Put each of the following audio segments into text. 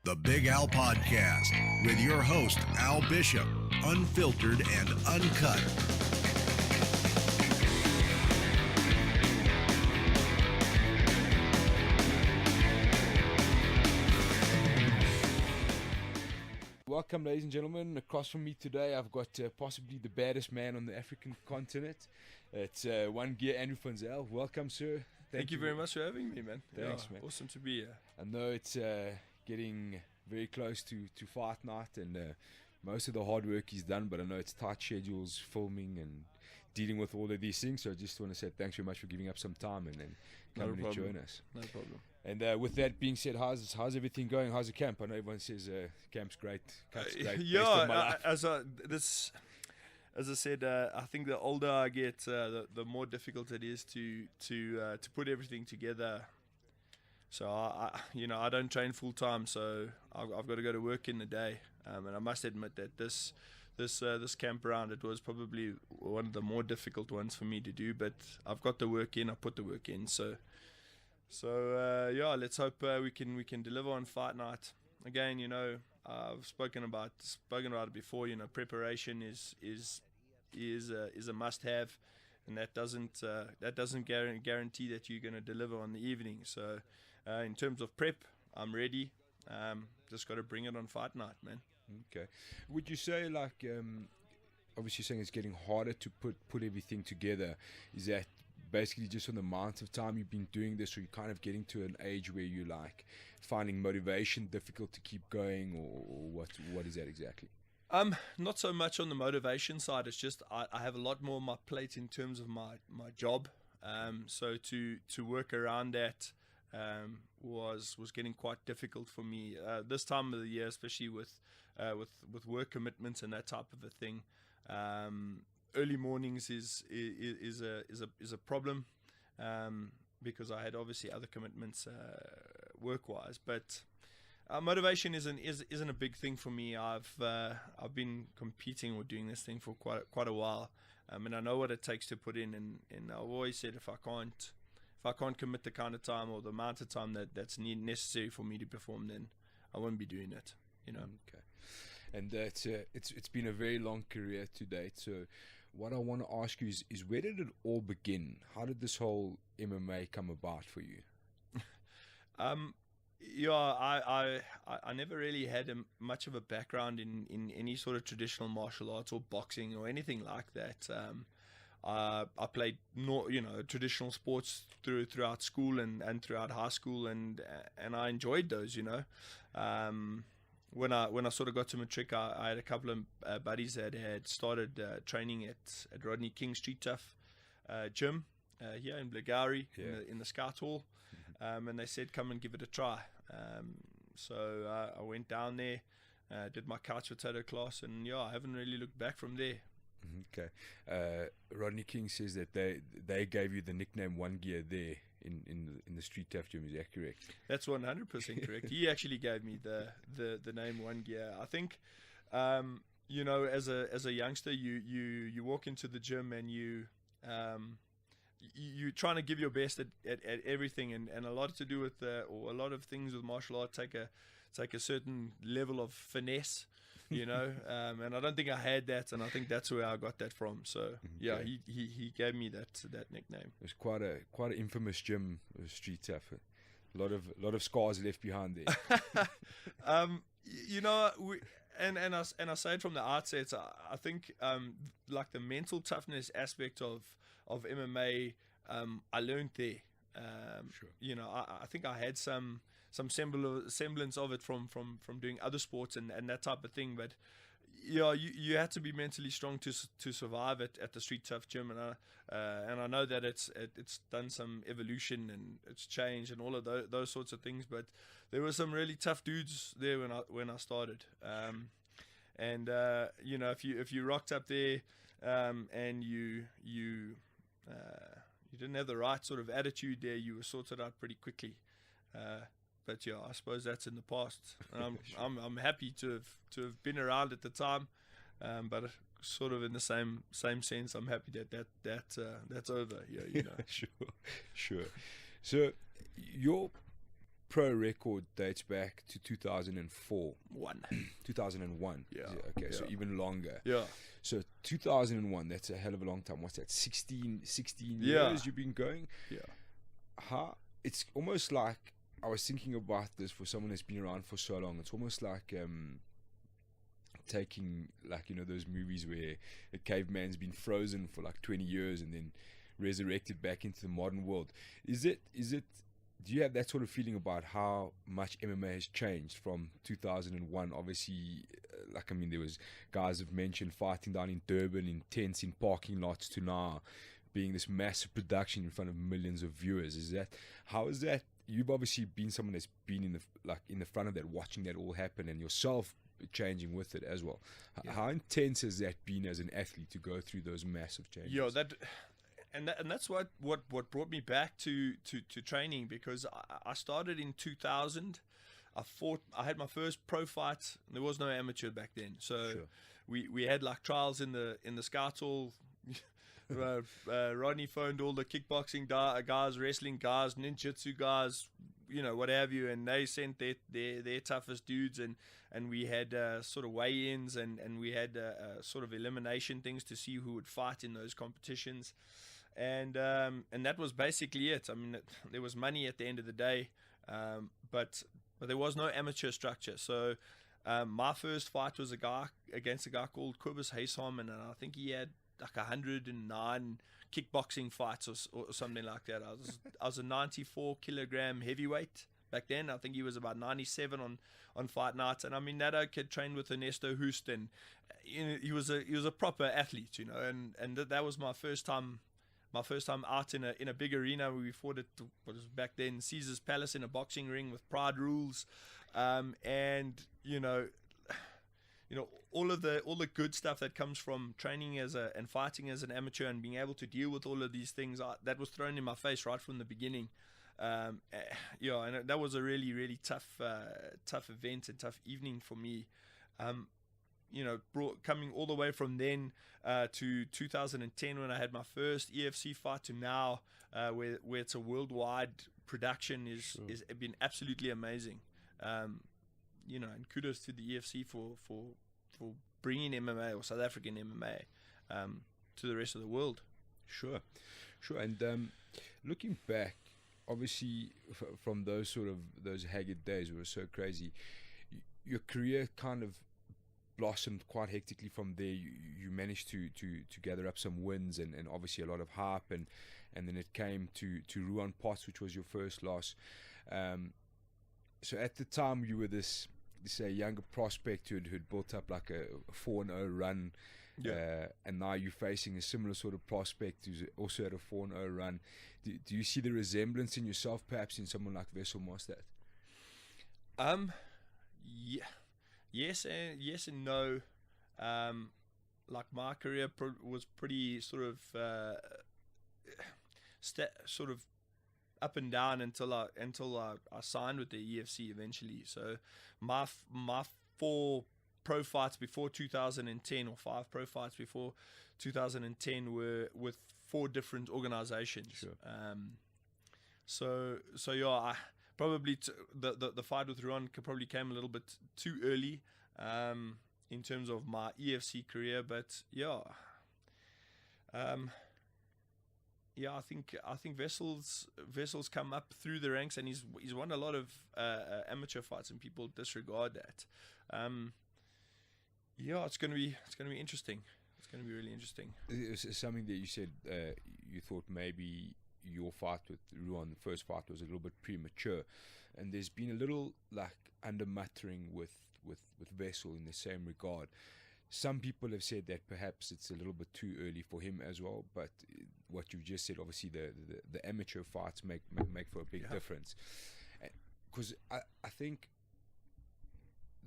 The Big Al Podcast with your host, Al Bishop, unfiltered and uncut. Welcome, ladies and gentlemen. Across from me today, I've got possibly the baddest man on the African continent. It's One Gear, Andrew Van Zyl. Welcome, sir. Thank you very much for having me, man. Thanks, man. Awesome to be here. I know it's getting very close to fight night, and most of the hard work is done, but I know it's tight schedules, filming and dealing with all of these things. So I just want to say thanks very much for giving up some time and then coming and join us. No problem. And with that being said, how's everything going? How's the camp? I know everyone says camp's great. Camp's great. As I said, I think the older I get, the more difficult it is to put everything together. So I don't train full time, so I've got to go to work in the day. And I must admit that this camp round, it was probably one of the more difficult ones for me to do. But I've got the work in. I put the work in. So let's hope we can deliver on fight night. Again, I've spoken about it before. Preparation is a must-have, and that doesn't guarantee that you're going to deliver on the evening. So, in terms of prep, I'm ready. Just got to bring it on fight night, man. Okay. Would you say, obviously saying it's getting harder to put everything together? Is that basically just on the amount of time you've been doing this, or you're kind of getting to an age where you're finding motivation difficult to keep going, or what is that exactly? Not so much on the motivation side. It's just I have a lot more on my plate in terms of my job. So to work around that was getting quite difficult for me this time of the year, especially with work commitments and that type of a thing. Early mornings is a problem because I had obviously other commitments work-wise, but motivation isn't a big thing for me. I've been competing or doing this thing for quite a while, and I know what it takes to put in. And I've always said if I can't commit the kind of time or the amount of time that's necessary for me to perform, then I won't be doing it. Okay. And it's been a very long career to date. So what I want to ask you is where did it all begin? How did this whole MMA come about for you? I never really had much of a background in any sort of traditional martial arts or boxing or anything like that. I played traditional sports throughout school and throughout high school, and I enjoyed those. When I sort of got to matric, I had a couple of buddies that had started training at Rodney King Street Tough gym here in Blagari in the Scout Hall, and they said come and give it a try. So I went down there, did my couch potato class, and I haven't really looked back from there. Okay. Rodney King says that they gave you the nickname One Gear there in the Street Tough gym. Is that correct? That's 100% correct. He actually gave me the name One Gear. I think as a youngster, you walk into the gym and you're trying to give your best at everything, and a lot to do with or a lot of things with martial art take a certain level of finesse, and I don't think I had that, and I think that's where I got that from. So okay. He gave me that nickname. It was quite an infamous gym, Street Tough. A lot of scars left behind there. I say it from the outset. I think the mental toughness aspect of MMA, I learned there. Sure. I think I had some semblance of it from doing other sports and that type of thing, but you had to be mentally strong to survive at the Street Tough gym, and I know that it's done some evolution and it's changed and all of those sorts of things, but there were some really tough dudes there when I started, if you rocked up there and you didn't have the right sort of attitude there, you were sorted out pretty quickly. But I suppose that's in the past. I'm happy to have been around at the time, but sort of in the same sense, I'm happy that's over. Sure. So your pro record dates back to 2004. 2001. Yeah. Okay, so even longer. Yeah. So 2001, that's a hell of a long time. What's that, 16 Yeah. years you've been going? Yeah. It's almost like, I was thinking about this for someone that's been around for so long. It's almost like taking, like, you know, those movies where a caveman's been frozen for like 20 years and then resurrected back into the modern world. Do you have that sort of feeling about how much MMA has changed from 2001? Obviously, like, I mean, there was guys have mentioned fighting down in Durban in tents in parking lots to now being this massive production in front of millions of viewers. How is that? You've obviously been someone that's been in the front of that, watching that all happen, and yourself changing with it as well. Yeah. How intense has that been as an athlete to go through those massive changes? Yeah, that's what brought me back to training, because I started in 2000. I had my first pro fight. There was no amateur back then, so Sure. we had like trials in the Scouts Hall. Rodney phoned all the kickboxing guys, wrestling guys, ninjutsu guys, you know, what have you, and they sent their toughest dudes, and we had sort of weigh-ins, and we had sort of elimination things to see who would fight in those competitions, and that was basically it. I mean, there was money at the end of the day, but there was no amateur structure. So my first fight was against a guy called Kobus Haysom, and I think he had like 109 kickboxing fights or something like that. I was a 94 kilogram heavyweight back then. I think he was about 97 on fight nights, and I mean, that kid trained with Ernesto Hust, and you know, he was a proper athlete, you know, and that was my first time out in a big arena. We fought at what was back then Caesar's Palace in a boxing ring with Pride rules, and you know, all the good stuff that comes from training and fighting as an amateur and being able to deal with all of these things, that was thrown in my face right from the beginning. And that was a really, really tough event and tough evening for me. Coming all the way from then to 2010 when I had my first EFC fight to now, where it's a worldwide production is been absolutely amazing. And kudos to the EFC for bringing MMA, or South African MMA, to the rest of the world. Sure. And looking back, obviously from those haggard days were so crazy, your career kind of blossomed quite hectically from there. You managed to gather up some wins and obviously a lot of hype, and then it came to Ruan Potts, which was your first loss. So at the time you were this younger prospect who'd built up like a 4-0 run, and now you're facing a similar sort of prospect who's also had a 4-0 run. Do you see the resemblance in yourself perhaps in someone like Wessel Mostert? Yes and no. Like my career was pretty sort of up and down until I signed with the EFC eventually. So my 4 pro fights before 2010, or 5 pro fights before 2010, were with 4 different organizations. Sure. So yeah, probably the fight with Ruan probably came a little bit too early in terms of my EFC career, but yeah. I think Wessel's come up through the ranks, and he's won a lot of amateur fights, and people disregard that. It's gonna be interesting. It's gonna be really interesting. It's something that you said you thought maybe your fight with Ruan, the first fight, was a little bit premature, and there's been a little like under-muttering with Wessel in the same regard. Some people have said that perhaps it's a little bit too early for him as well, but what you've just said, obviously the amateur fights make for a big difference. Because I think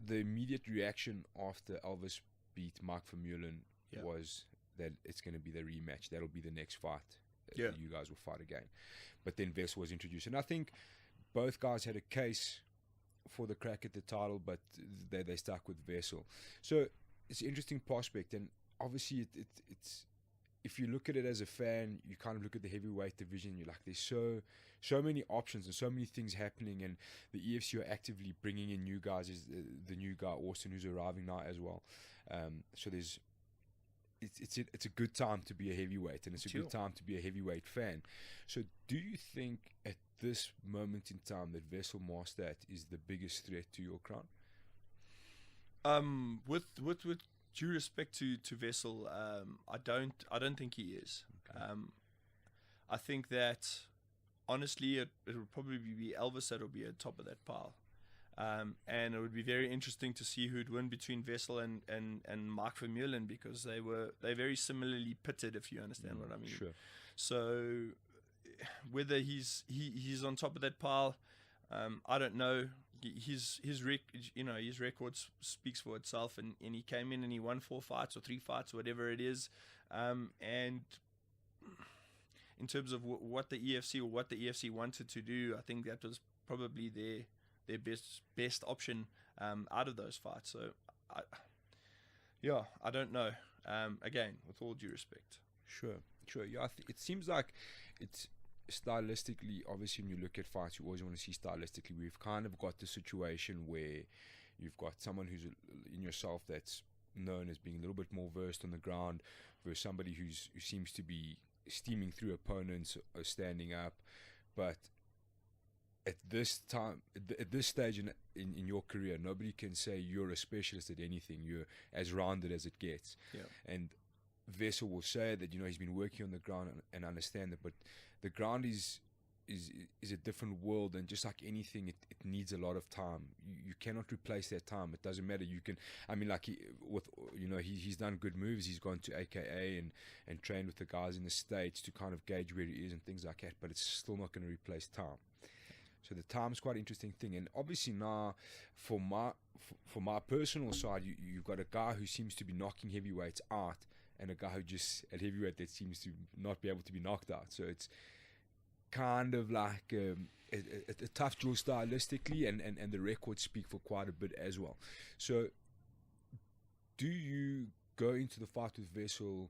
the immediate reaction after Elvis beat Mike Vermeulen was that it's going to be the rematch. That'll be the next fight. You guys will fight again. But then Wessel was introduced. And I think both guys had a case for the crack at the title, but they stuck with Wessel. So it's an interesting prospect, and obviously if you look at it as a fan, you kind of look at the heavyweight division, you're like, there's so many options and so many things happening, and the EFC are actively bringing in new guys. Is the new guy Austin, who's arriving now as well. So it's a good time to be a heavyweight, and it's a good time to be a heavyweight fan. So do you think at this moment in time that Wessel Maastat is the biggest threat to your crown? With due respect to Wessel, I don't think he is. Okay. I think that honestly it would probably be Elvis that will be at top of that pile. And it would be very interesting to see who'd win between Wessel and Mark Vermeulen, because they're very similarly pitted, if you understand what I mean. Sure. So whether he's on top of that pile, I don't know. His record speaks for itself, and he came in and he won 4 fights or 3 fights, whatever it is. And in terms of what the EFC wanted to do, I think that was probably their best option out of those fights. So I don't know. Again, with all due respect. Sure. Yeah, it seems like it's stylistically, obviously when you look at fights, you always want to see stylistically. We've kind of got the situation where you've got someone who's in yourself that's known as being a little bit more versed on the ground versus somebody who seems to be steaming through opponents or standing up. But at this time, at this stage in your career, nobody can say you're a specialist at anything. You're as rounded as it gets. Yeah. And Wessel will say that, he's been working on the ground and understand that, but the ground is a different world, and just like anything, it needs a lot of time. You cannot replace that time. It doesn't matter. You can, he's done good moves. He's gone to AKA and trained with the guys in the States to kind of gauge where he is and things like that, but it's still not going to replace time. So the time's quite an interesting thing. And obviously now, for my personal side, you've got a guy who seems to be knocking heavyweights out, and a guy who just at heavyweight that seems to not be able to be knocked out. So it's kind of like a tough draw stylistically, and the records speak for quite a bit as well. So do you go into the fight with Wessel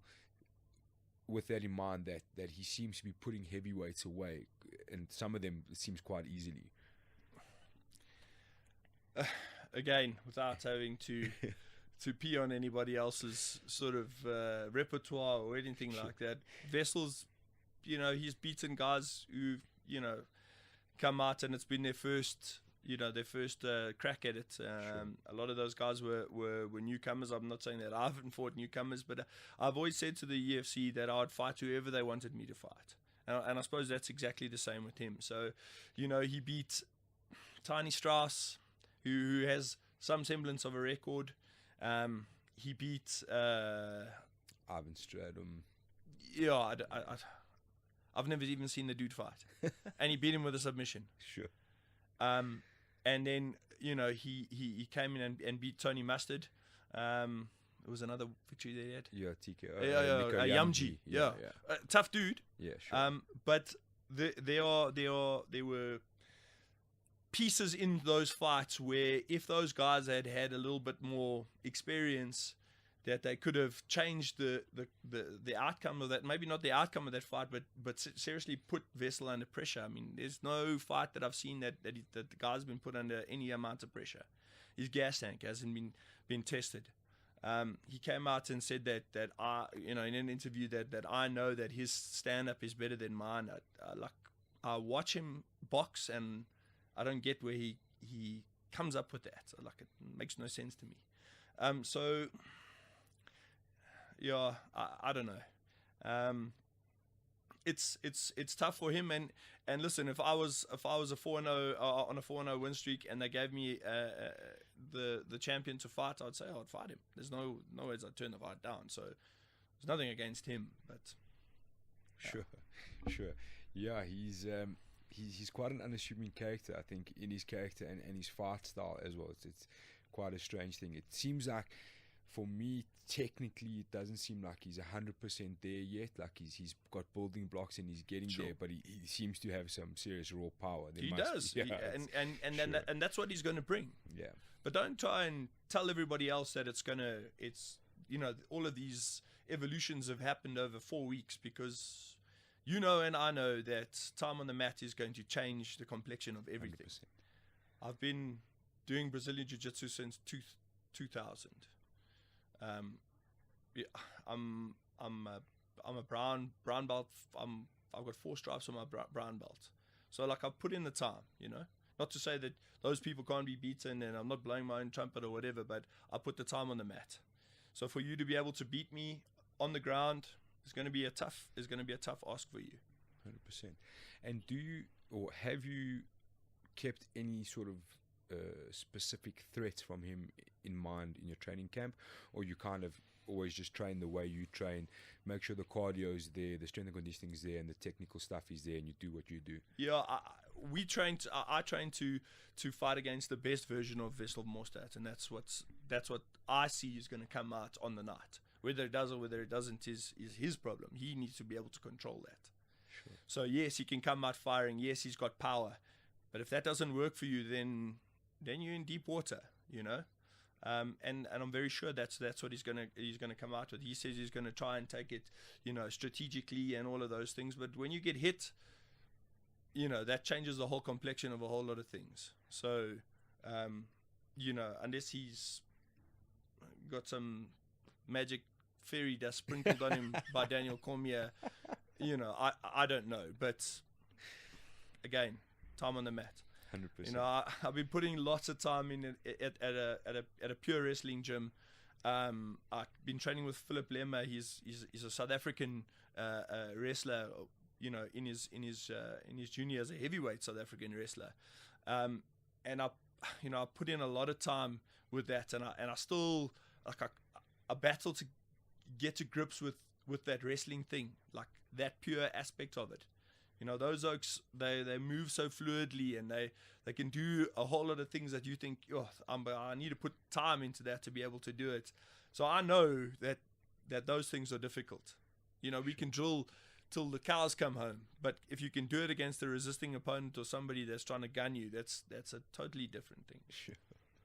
with that in mind, that he seems to be putting heavyweights away, and some of them it seems quite easily? Again, without having to pee on anybody else's sort of repertoire or anything like that, Wessel's, he's beaten guys who've, come out and it's been their first crack at it. Sure. A lot of those guys were newcomers. I'm not saying that I haven't fought newcomers, but I've always said to the UFC that I would fight whoever they wanted me to fight. And I suppose that's exactly the same with him. So, he beat Tiny Strauss, who has some semblance of a record. He beat Ivan Stradom. Yeah, I've never even seen the dude fight, and he beat him with a submission. Sure. And then he came in and beat Tony Mustard. It was another victory they had. Yeah, TK. Yamji. Yeah. Tough dude. Yeah, sure. But there were pieces in those fights where if those guys had had a little bit more experience, that they could have changed the outcome of that. Maybe not the outcome of that fight, but seriously put Wessel under pressure. I mean, there's no fight that I've seen that the guy's been put under any amount of pressure. His gas tank hasn't been tested. He came out and said that I, in an interview that I know that his stand up is better than mine. I watch him box and I don't get where he comes up with that. It makes no sense to me. So yeah, I don't know. It's tough for him. And listen, if I was a 4-0 on a 4-0 win streak, and they gave me the champion to fight, I'd say I would fight him. There's no ways I'd turn the fight down. So there's nothing against him, but sure. Yeah, he's quite an unassuming character, I think, in his character and his fight style as well. It's quite a strange thing. It seems like, for me, technically, it doesn't seem like he's 100% there yet. Like he's got building blocks and he's getting there, but he seems to have some serious raw power. He does, and that's what he's going to bring. Yeah. But don't try and tell everybody else that it's all of these evolutions have happened over 4 weeks because and I know that time on the mat is going to change the complexion of everything. 100%. I've been doing Brazilian Jiu-Jitsu since 2000. I'm a brown belt. I've got 4 stripes on my brown belt. So like I've put in the time, Not to say that those people can't be beaten and I'm not blowing my own trumpet or whatever, but I put the time on the mat. So for you to be able to beat me on the ground is going to be a tough ask for you. 100%. And have you kept any sort of specific threats from him in mind in your training camp, or you kind of always just train the way you train, make sure the cardio is there, the strength and conditioning is there, and the technical stuff is there, and you do what you do? Yeah, I train to fight against the best version of Wessel Mostert, and that's what I see is going to come out on the night. Whether it does or whether it doesn't is his problem. He needs to be able to control that. Sure. So yes, he can come out firing. Yes, he's got power, but if that doesn't work for you, then you're in deep water, And I'm very sure that's what he's gonna come out with. He says he's gonna try and take it, strategically and all of those things. But when you get hit, that changes the whole complexion of a whole lot of things. So, unless he's got some magic fairy dust sprinkled on him by Daniel Cormier, I don't know. But again, time on the mat. 100%. I've been putting lots of time in at a pure wrestling gym. I've been training with Philip Lemmer. He's a South African wrestler. In his junior as a heavyweight South African wrestler. And I put in a lot of time with that, and I still I battle to get to grips with that wrestling thing, like that pure aspect of it. Those oaks, they move so fluidly, and they can do a whole lot of things that you think, I need to put time into that to be able to do it. So I know that those things are difficult. We can drill till the cows come home, but if you can do it against a resisting opponent or somebody that's trying to gun you, that's a totally different thing. Sure.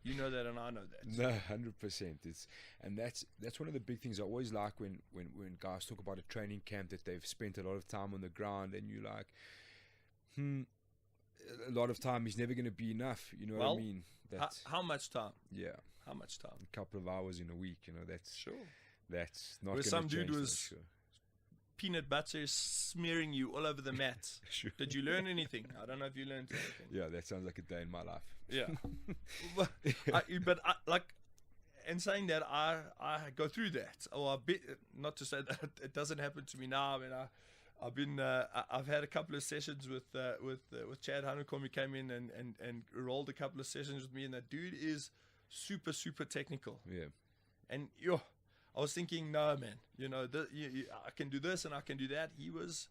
You know that, and I know that. No, 100%. That's one of the big things I always like when guys talk about a training camp, that they've spent a lot of time on the ground, and you're like, a lot of time is never going to be enough. You know what I mean? That's, how much time? Yeah. How much time? A couple of hours in a week. That's sure. That's not. Where some dude was sure. peanut butter smearing you all over the mat. Sure. Did you learn anything? I don't know if you learned anything. Yeah, that sounds like a day in my life. Yeah. And saying that, I go through that. Or not to say that it doesn't happen to me now. I mean, I've had a couple of sessions with Chad Hanukom, who came in and rolled a couple of sessions with me, and that dude is super, super technical. Yeah. And I was thinking, no, man, I can do this and I can do that. He was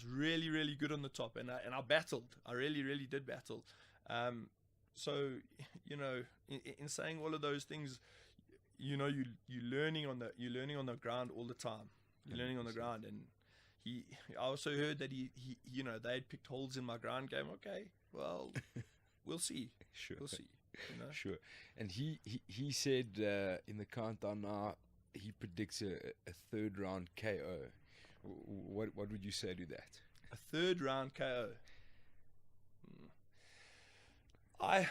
really, really good on the top, and I battled. I really, really did battle. So, in saying all of those things, you're learning on the ground all the time. You're learning on the ground, and I also heard that he they had picked holes in my ground game. Okay, well, we'll see. Sure. We'll see. Sure. And he said in the countdown now, he predicts a third round KO. What would you say to that? A third round KO. I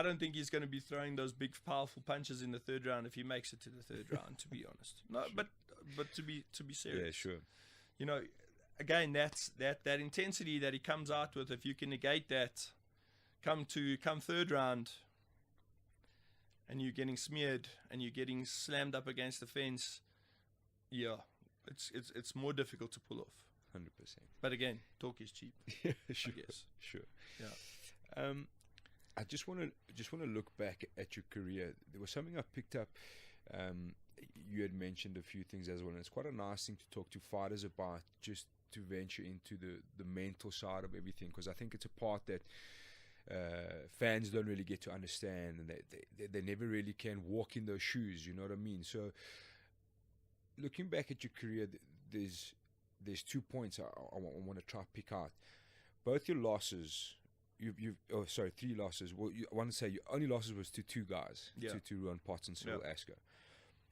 don't think he's going to be throwing those big, powerful punches in the third round if he makes it to the third round. To be honest, no, sure. but to be serious, yeah, sure. Again, that's that intensity that he comes out with. If you can negate that, come third round, and you're getting smeared and you're getting slammed up against the fence, yeah, it's more difficult to pull off. 100%. But again, talk is cheap. Yeah, sure. I guess. Sure. Yeah. I just want to look back at your career. There was something I picked up. You had mentioned a few things as well, and it's quite a nice thing to talk to fighters about, just to venture into the mental side of everything, because I think it's a part that fans don't really get to understand, and they never really can walk in those shoes. You know what I mean? So, looking back at your career, there's 2 points I want to try to pick out. Both your losses. 3 losses. Well, I want to say your only losses was to 2 guys, yeah. to Ruan Potts and Cyril Asker.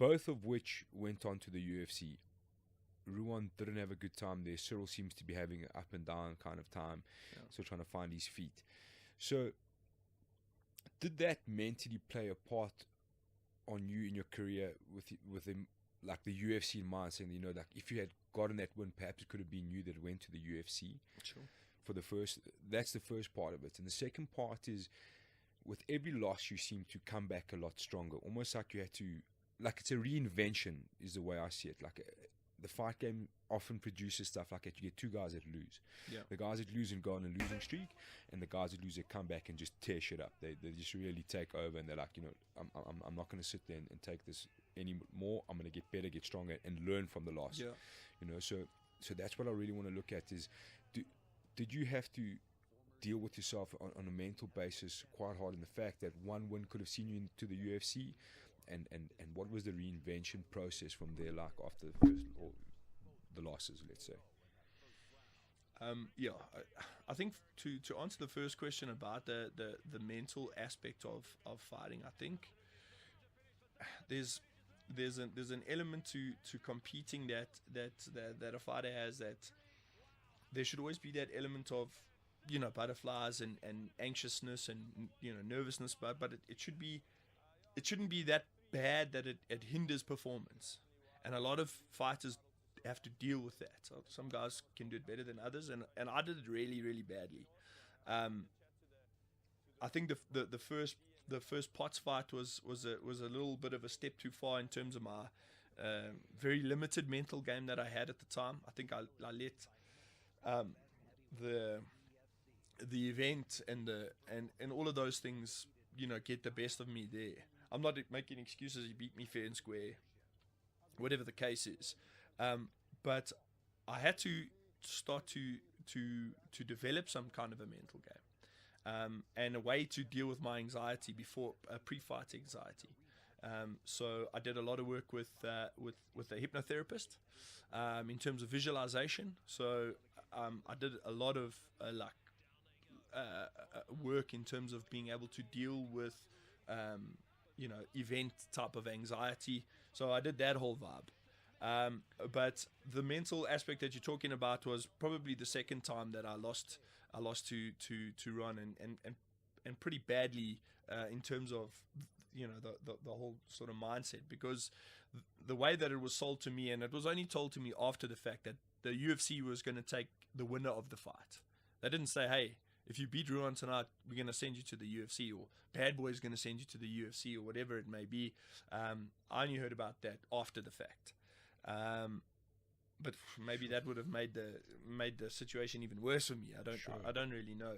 both of which went on to the UFC. Ruan didn't have a good time there. Cyril seems to be having an up and down kind of time, still trying to find his feet. So, did that mentally play a part on you in your career with him, like the UFC in mind, saying, you know, like if you had gotten that win, perhaps it could have been you that went to the UFC? Sure. That's the first part of it. And the second part is, with every loss, you seem to come back a lot stronger. Almost like you had to, like it's a reinvention, is the way I see it. Like the fight game often produces stuff like that. You get two guys that lose. Yeah. The guys that lose and go on a losing streak, and the guys that lose that come back and just tear shit up. They just really take over, and they're like, you know, I'm not going to sit there and take this anymore. I'm going to get better, get stronger, and learn from the loss. Yeah. You know, so that's what I really want to look at is, did you have to deal with yourself on a mental basis quite hard in the fact that one win could have seen you into the UFC, and what was the reinvention process from there like after the first or the losses, let's say? I think to answer the first question about the mental aspect of fighting, I think there's an element to competing that a fighter has, that there should always be that element of, you know, butterflies and anxiousness and, you know, nervousness, but it shouldn't be that bad that it hinders performance. And a lot of fighters have to deal with that. So some guys can do it better than others, and I did it really, really badly. I think the first Potts fight was a little bit of a step too far in terms of my very limited mental game that I had at the time. I think I let the event and all of those things, you know, get the best of me there. I'm not making excuses. He beat me fair and square, whatever the case is. But I had to start to develop some kind of a mental game, and a way to deal with my anxiety before pre-fight anxiety. So I did a lot of work with a hypnotherapist in terms of visualization. So I did a lot of work in terms of being able to deal with you know, event type of anxiety. So I did that whole vibe. But the mental aspect that you're talking about was probably the second time that I lost to Ron, and pretty badly in terms of, you know, the whole sort of mindset, because the way that it was sold to me, and it was only told to me after the fact, that the UFC was going to take the winner of the fight. They didn't say, hey, if you beat Ruan tonight, we're going to send you to the UFC, or Bad Boy is going to send you to the UFC, or whatever it may be. I only heard about that after the fact. But maybe that would have made the situation even worse for me. I don't really know.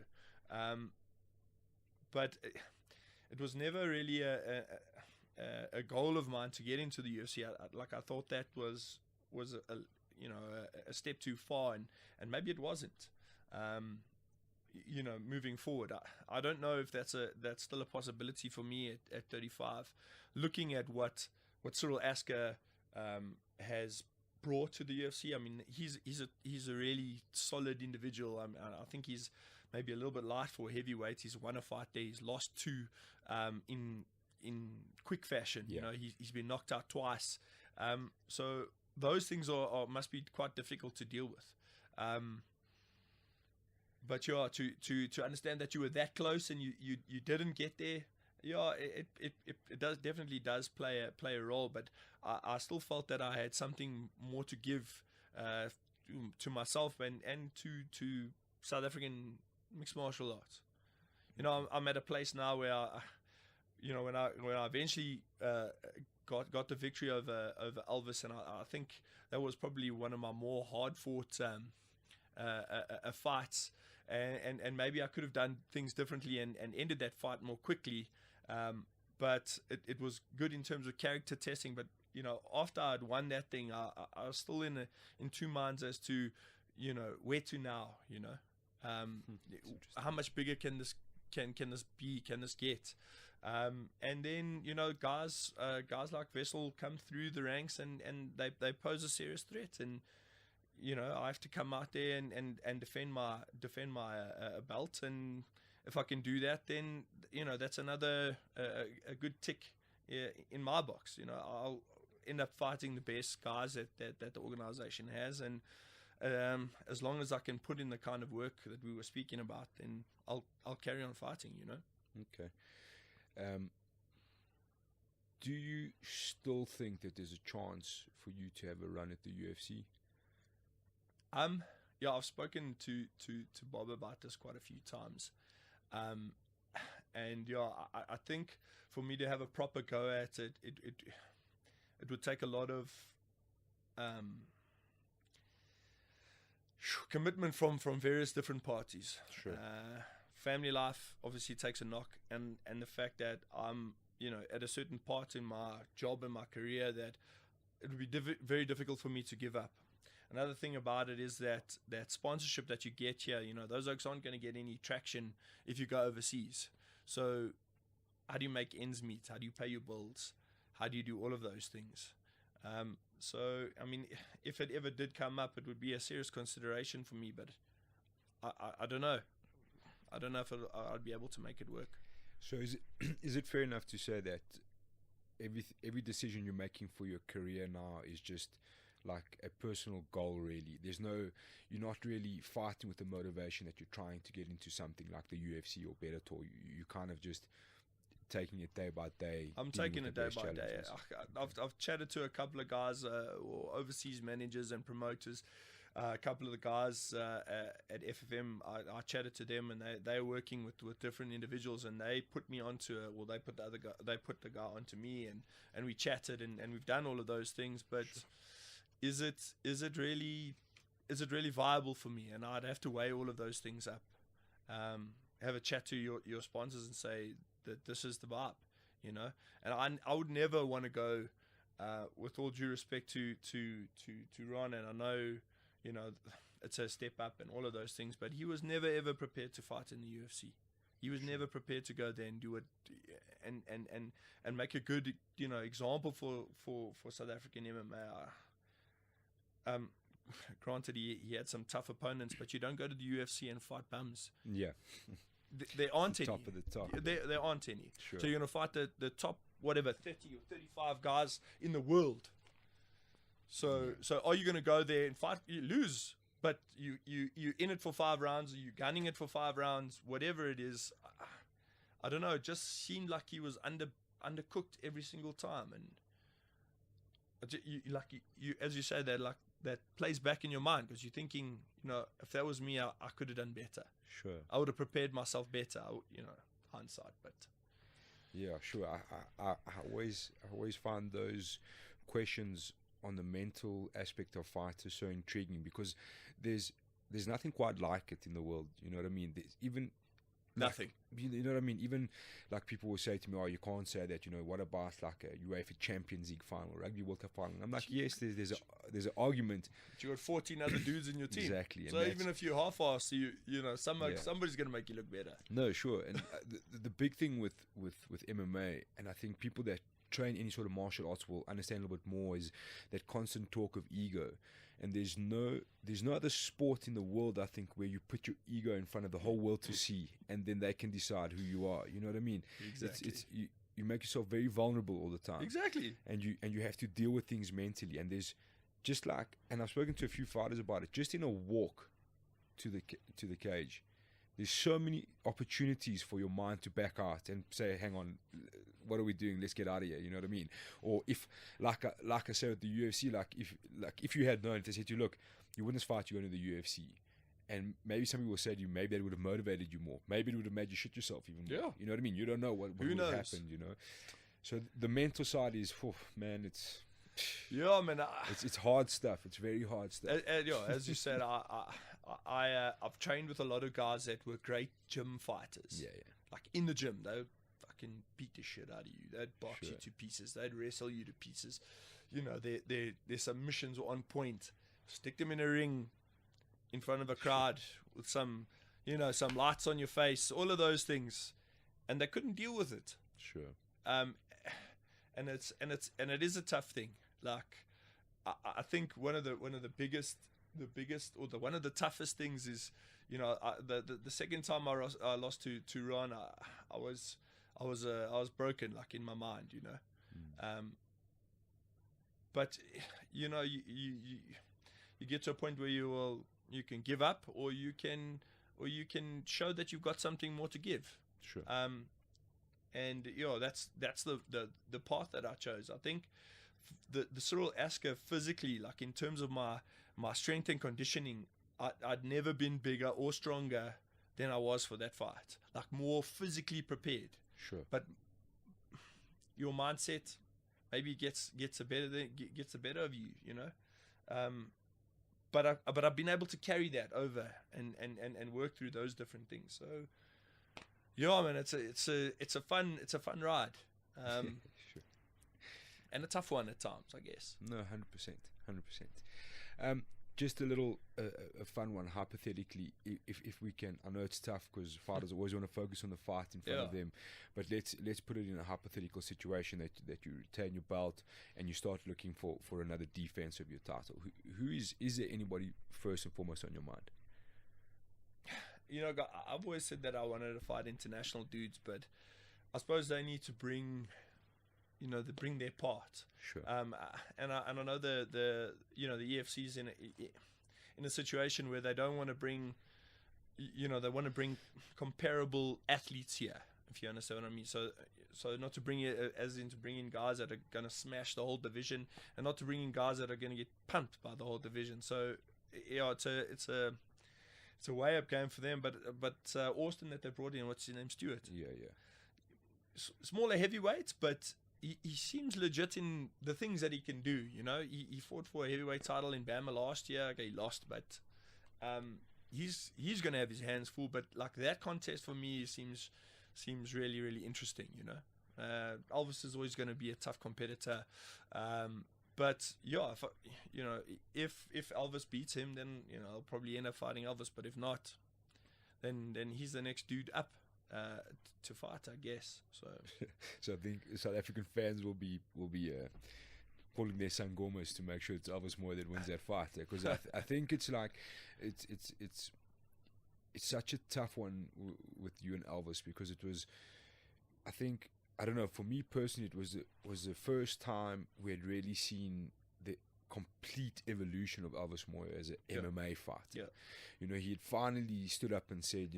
But it was never really a goal of mine to get into the UFC. I thought that was a step too far, and maybe it wasn't. You know, moving forward, I don't know if that's still a possibility for me at 35. Looking at what Cyril Asker has brought to the UFC, I mean, he's a really solid individual. I think he's maybe a little bit light for heavyweight. He's won a fight there. He's lost two in quick fashion. Yeah. You know, he's been knocked out twice. So those things must be quite difficult to deal with. But yeah, to understand that you were that close and you didn't get there, yeah, it definitely does play a role. But I still felt that I had something more to give to myself and to South African mixed martial arts. You know, I'm at a place now where when I eventually got the victory over Elvis, and I think that was probably one of my more hard fought fights. And maybe I could have done things differently and ended that fight more quickly. But it was good in terms of character testing. But, you know, after I'd won that thing, I was still in two minds as to, you know, where to now, you know. How much bigger can this be? Can this get? And then, you know, guys like Vessel come through the ranks and they pose a serious threat. And, you know, I have to come out there and defend my belt, and if I can do that, then, you know, that's another a good tick in my box. You know, end up fighting the best guys that the organization has, and as long as I can put in the kind of work that we were speaking about, then I'll carry on fighting, you know. Okay. Do you still think that there's a chance for you to have a run at the UFC? Yeah, I've spoken to Bob about this quite a few times, and yeah, I think for me to have a proper go at it, it would take a lot of commitment from various different parties. Sure. Family life obviously takes a knock, and the fact that I'm, you know, at a certain part in my job and my career that it would be very difficult for me to give up. Another thing about it is that sponsorship that you get here, you know, those oaks aren't going to get any traction if you go overseas. So how do you make ends meet? How do you pay your bills? How do you do all of those things? So, I mean, if it ever did come up, it would be a serious consideration for me, but I don't know. I don't know if I'd be able to make it work. So is it fair enough to say that every decision you're making for your career now is just like a personal goal, really? You're not really fighting with the motivation that you're trying to get into something like the UFC or Bellator. You kind of just taking it day by day. I'm taking it day by day. I've chatted to a couple of guys, or overseas managers and promoters. A couple of the guys at FFM, I chatted to them, and they're working with different individuals, and they put me onto they put the guy onto me, and we chatted, and we've done all of those things. But sure. Is it really viable for me? And I'd have to weigh all of those things up. Have a chat to your sponsors and say that this is the vibe, you know. And I would never want to go, with all due respect to Ron, and I know, you know, it's a step up and all of those things, but he was never ever prepared to fight in the UFC. He was never prepared to go there and do it and make a good, you know, example for South African MMA. Granted, he had some tough opponents, but you don't go to the UFC and fight bums. Yeah. There aren't any. Top of the top. There aren't any. Sure. So you're going to fight the top, whatever, 30 or 35 guys in the world. So are you going to go there and fight? You lose, but you in it for 5 rounds, or you gunning it for 5 rounds, whatever it is. I don't know. It just seemed like he was undercooked every single time, and you as you say, that plays back in your mind, because you're thinking, you know, if that was me, I could have done better. Sure. I would have prepared myself better. You know, hindsight, but yeah, sure. I always find those questions on the mental aspect of fighters so intriguing, because there's nothing quite like it in the world. You know what I mean? There's even nothing. You know what I mean? Even like people will say to me, "Oh, you can't say that." You know, what about like a UEFA Champions League final, Rugby World Cup final? I'm like, yes, there's an argument. But you got 14 other dudes in your team. Exactly. So even if you're half-assed, you know, somebody's gonna make you look better. No, sure. And the big thing with MMA, and I think people that train any sort of martial arts will understand a little bit more, is that constant talk of ego. And there's no other sport in the world, I think, where you put your ego in front of the whole world to see, and then they can decide who you are. You know what I mean? Exactly. You make yourself very vulnerable all the time. Exactly. And you have to deal with things mentally. And there's just like, and I've spoken to a few fighters about it, just in a walk to the cage, there's so many opportunities for your mind to back out and say, hang on, what are we doing? Let's get out of here. You know what I mean? Or if, like I said with the UFC, if you had known, if they said to you, look, you wouldn't fight, you go to the UFC, and maybe somebody will say to you, maybe that would have motivated you more. Maybe it would have made you shit yourself even more. Yeah. You know what I mean? You don't know what would have happened, you know? So the mental side is, man, it's... Yeah, man. It's hard stuff. It's very hard stuff. Yeah, as you said, I've trained with a lot of guys that were great gym fighters. Yeah. Like in the gym, they would fucking beat the shit out of you. They'd box Sure. you to pieces. They'd wrestle you to pieces. You know, their submissions were on point. Stick them in a ring in front of a crowd with some lights on your face. All of those things, and they couldn't deal with it. Sure. And it is a tough thing. Like, I think one of the biggest or one of the toughest things is, you know, the second time I lost to Ron, I was broken, like in my mind, you know. but you know, you get to a point where you can give up, or you can show that you've got something more to give. Sure. And that's the path that I chose. I think the Cyril Asker physically, like in terms of my strength and conditioning, I'd never been bigger or stronger than I was for that fight. Like more physically prepared. Sure. But your mindset maybe gets the better of you, you know. But I've been able to carry that over and work through those different things. So yeah, man, it's a fun ride. Sure. And a tough one at times, I guess. No, 100%. Just a little a fun one, hypothetically, if we can. I know it's tough because fighters always want to focus on the fight in front of them, but let's put it in a hypothetical situation that you retain your belt and you start looking for another defense of your title. Who is there anybody first and foremost on your mind? You know, I've always said that I wanted to fight international dudes, but I suppose they need to bring their part. Sure. And I know the EFC's in a situation where they don't want to bring, they want to bring comparable athletes here, if you understand what I mean. So not to bring it as in to bring in guys that are going to smash the whole division, and not to bring in guys that are going to get pumped by the whole division. So yeah, it's a way up game for them. But Austin that they brought in, what's his name, Stewart? Yeah. Smaller heavyweight, but he seems legit in the things that he can do. You know, he fought for a heavyweight title in Bama last year. Okay, he lost, but he's going to have his hands full. But like that contest for me seems really, really interesting. You know, Elvis is always going to be a tough competitor. But yeah, if Elvis beats him, then I'll probably end up fighting Elvis. But if not, then he's the next dude up to fight, I guess. So I think South African fans will be pulling their sangomas to make sure it's Elvis Moore that wins that fight, because I think it's like it's such a tough one with you and Elvis, because it was, I don't know, for me personally, it was the first time we had really seen the complete evolution of Elvis Moore as an MMA fighter. Yeah. He had finally stood up and said,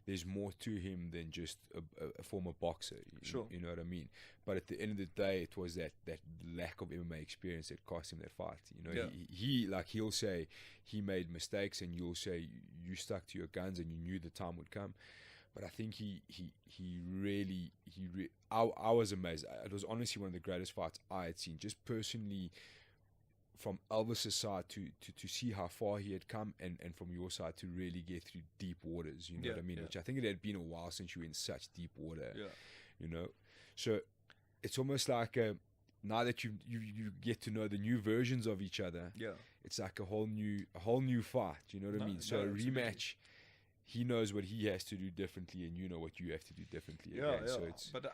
there's more to him than just a former boxer. Sure. You know what I mean? But at the end of the day, it was that lack of MMA experience that cost him that fight. He'll say he made mistakes, and you'll say you stuck to your guns and you knew the time would come. But I think he really I was amazed. It was honestly one of the greatest fights I had seen, just personally, from Elvis's side to see how far he had come, and from your side to really get through deep waters, what I mean? Yeah. Which I think it had been a while since you were in such deep water. Yeah. So it's almost like now that you get to know the new versions of each other, it's like a whole new fight, you know what I mean? So a rematch, he knows what he has to do differently, and you know what you have to do differently. Yeah. So it's, but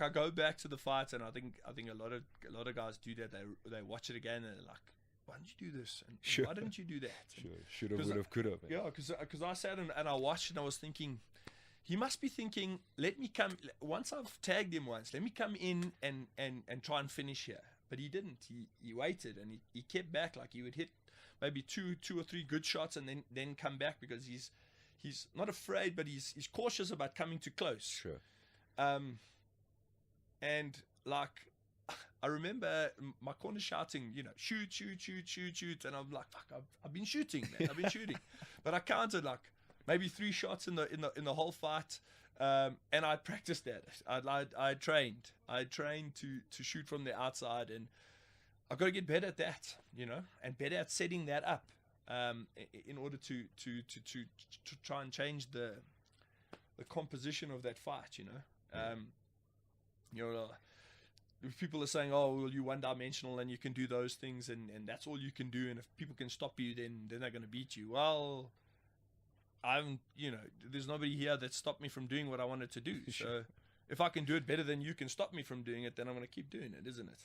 I go back to the fights, and I think a lot of guys do that. They watch it again and they're like, why didn't you do this? And sure. Why didn't you do that? Sure, should have, would have, could have. Yeah, because I sat and I watched, and I was thinking, he must be thinking, let me come, once I've tagged him once, let me come in and try and finish here. But he didn't. He waited, and he kept back. Like he would hit maybe two or three good shots and then come back, because he's not afraid, but he's cautious about coming too close. Sure. And like, I remember my corner shouting, shoot, and I'm like, fuck, I've been shooting, man. I've been shooting, but I counted like maybe 3 shots in the whole fight, and I practiced that. I trained to shoot from the outside, and I've got to get better at that, and better at setting that up, in order to try and change the composition of that fight, if people are saying, oh, well, you're one-dimensional and you can do those things, and that's all you can do, and if people can stop you, then they're going to beat you. Well, there's nobody here that stopped me from doing what I wanted to do. So if I can do it better than you can stop me from doing it, then I'm going to keep doing it, isn't it?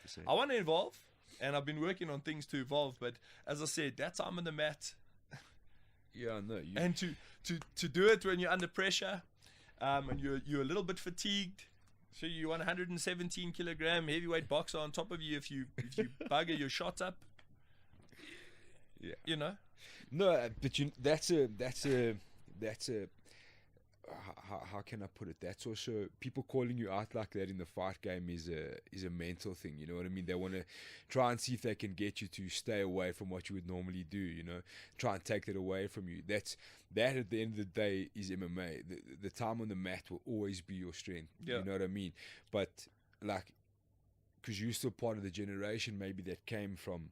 100%. I want to evolve, and I've been working on things to evolve, but as I said, that time on the mat, yeah, no, and to do it when you're under pressure, and you're a little bit fatigued, So you want 117 kilogram heavyweight boxer on top of you if you bugger your shot up. Yeah. You know. No, but that's a how can I put it? That's also people calling you out like that in the fight game is a mental thing. You know what I mean? They want to try and see if they can get you to stay away from what you would normally do. You know, try and take that away from you. That at the end of the day is MMA. The time on the mat will always be your strength. Yeah. You know what I mean? But like, because you're still part of the generation maybe that came from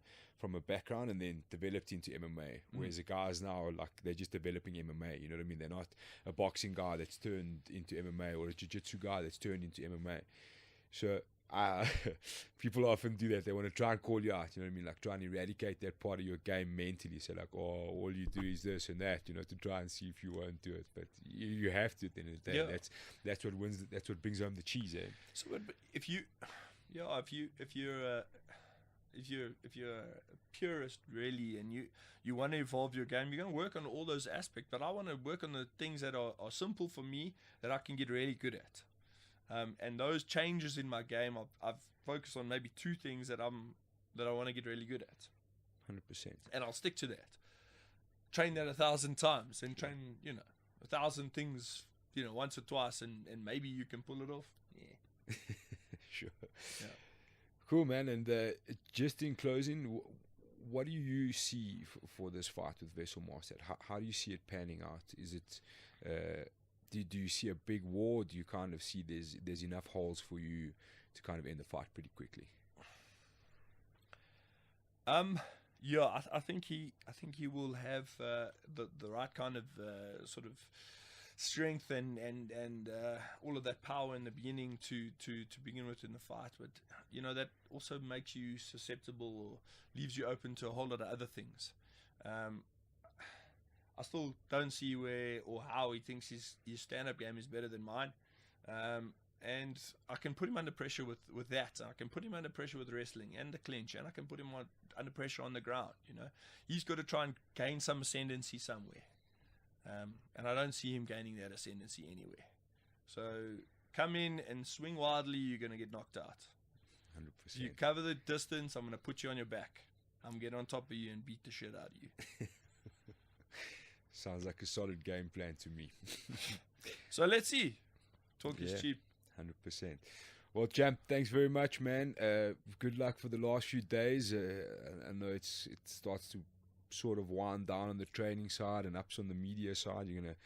a background and then developed into MMA, whereas the guys now are like, they're just developing MMA, you know what I mean? They're not a boxing guy that's turned into MMA or a jiu-jitsu guy that's turned into MMA. So people often do that. They want to try and call you out, you know what I mean? Like try and eradicate that part of your game mentally. So like, oh, all you do is this and that, you know, to try and see if you won't do it. But you have to at the end of the day. Yeah. That's what wins. That's what brings home the cheese, eh? So but if you're a purist really, and you want to evolve your game, you're going to work on all those aspects. But I want to work on the things that are simple for me that I can get really good at. And those changes in my game, I've focused on maybe 2 things that I want to get really good at. 100%. And I'll stick to that. Train that 1,000 times, and train 1,000 things once or twice, and maybe you can pull it off. Yeah. Sure. Yeah. Cool, man. And just in closing, what do you see for this fight with Wessel Maastad? How do you see it panning out? Is it do you see a big war? Do you kind of see there's enough holes for you to kind of end the fight pretty quickly? Yeah, I think he will have the right kind of sort of strength and all of that power in the beginning to begin with in the fight, but that also makes you susceptible or leaves you open to a whole lot of other things. I still don't see where or how he thinks his stand-up game is better than mine, and I can put him under pressure with that. I can put him under pressure with wrestling and the clinch, and I can put him under pressure on the ground. He's got to try and gain some ascendancy somewhere. And I don't see him gaining that ascendancy anywhere. So come in and swing wildly, you're going to get knocked out. 100%. You cover the distance, I'm going to put you on your back. I'm going to get on top of you and beat the shit out of you. Sounds like a solid game plan to me. So let's see. Talk is cheap. 100%. Well, champ, thanks very much, man. Good luck for the last few days. I know it starts to sort of wind down on the training side and ups on the media side. You're going to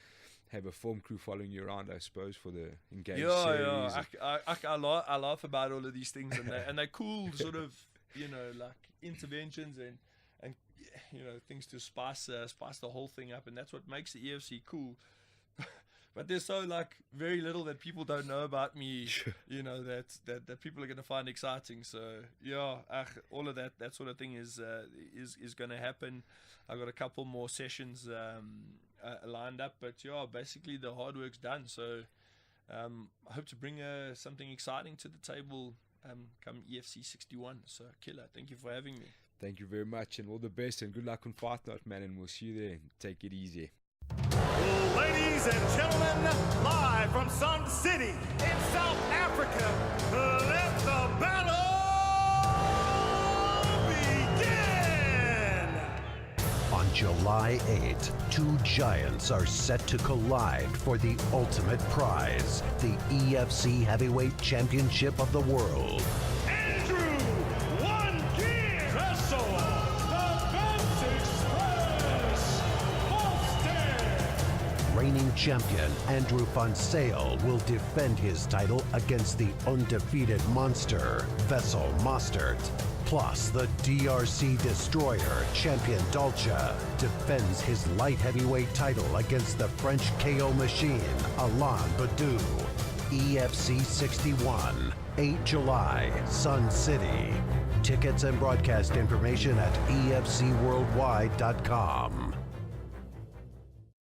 have a film crew following you around, I suppose, for the engaged series. Yeah. I laugh about all of these things, and they're cool sort of, like interventions and things to spice the whole thing up, and that's what makes the EFC cool. But there's so very little that people don't know about me, that people are going to find exciting. So yeah, all of that sort of thing is going to happen. I've got a couple more sessions lined up, but yeah, basically the hard work's done. So I hope to bring something exciting to the table come EFC 61. So killer, thank you for having me. Thank you very much, and all the best, and good luck on Fight Night, man, and we'll see you there. Take it easy. Ladies and gentlemen, live from Sun City in South Africa, let the battle begin! On July 8th, 2 giants are set to collide for the ultimate prize, the EFC Heavyweight Championship of the World. Andrew Van Zyl, the Benz Express, Boston! Reigning champion Andrew Van Zyl will defend his title against the undefeated monster, Wessel Maastad. Plus, the DRC destroyer, champion Dolce, defends his light heavyweight title against the French KO machine, Alain Badou. EFC 61, 8 July, Sun City. Tickets and broadcast information at efcworldwide.com.